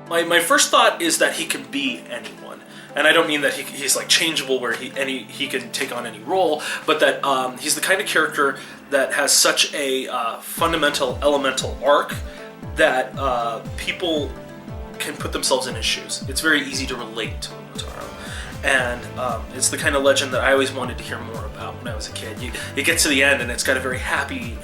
My first thought is that he can be anyone. And I don't mean that he's like changeable where he can take on any role, but that he's the kind of character that has such a fundamental elemental arc that people can put themselves in his shoes. It's very easy to relate to Momotaro. And it's the kind of legend that I always wanted to hear more about when I was a kid. You get to the end and it's got a very happy,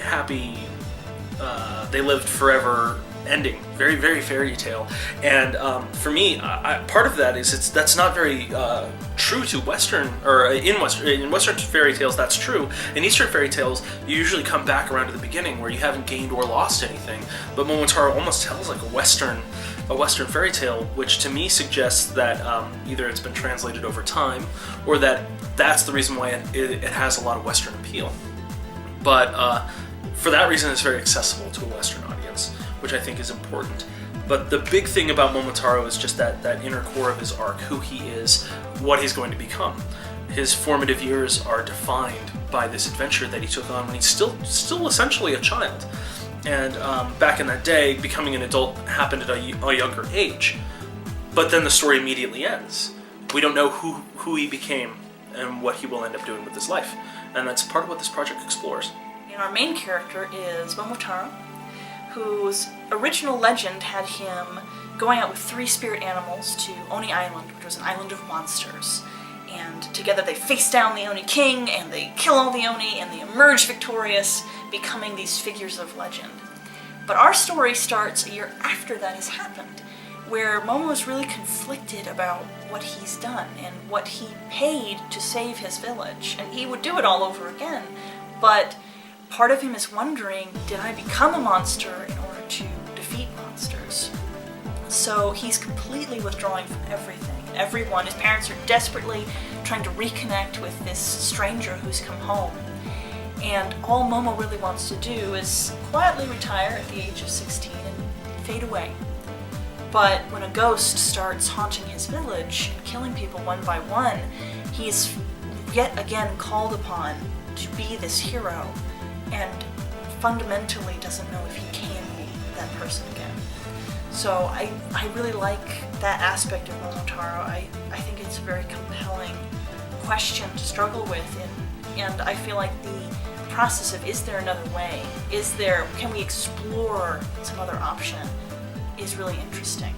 they lived forever ending. Very, very fairy tale. And for me, part of that is that's not very true to Western, or in Western fairy tales that's true. In Eastern fairy tales, you usually come back around to the beginning where you haven't gained or lost anything. But Momotaro almost tells like a Western fairy tale, which to me suggests that either it's been translated over time, or that's the reason why it has a lot of Western appeal. But for that reason, it's very accessible to a Western audience, which I think is important. But the big thing about Momotaro is just that inner core of his arc, who he is, what he's going to become. His formative years are defined by this adventure that he took on when he's still essentially a child. And back in that day, becoming an adult happened at a younger age. But then the story immediately ends. We don't know who he became and what he will end up doing with his life. And that's part of what this project explores. And our main character is Momotaro, whose original legend had him going out with 3 spirit animals to Oni Island, which was an island of monsters. And together they face down the Oni king, and they kill all the Oni, and they emerge victorious, becoming these figures of legend. But our story starts a year after that has happened, where Momo is really conflicted about what he's done and what he paid to save his village. And he would do it all over again, but part of him is wondering, did I become a monster in order to defeat monsters? So he's completely withdrawing from everything. Everyone, his parents are desperately trying to reconnect with this stranger who's come home. And all Momo really wants to do is quietly retire at the age of 16 and fade away. But when a ghost starts haunting his village and killing people one by one, he is yet again called upon to be this hero, and fundamentally doesn't know if he can be that person again. So I really like that aspect of Momotaro. I think it's a very compelling question to struggle with, and I feel like the process of is there another way? Can we explore some other option is really interesting.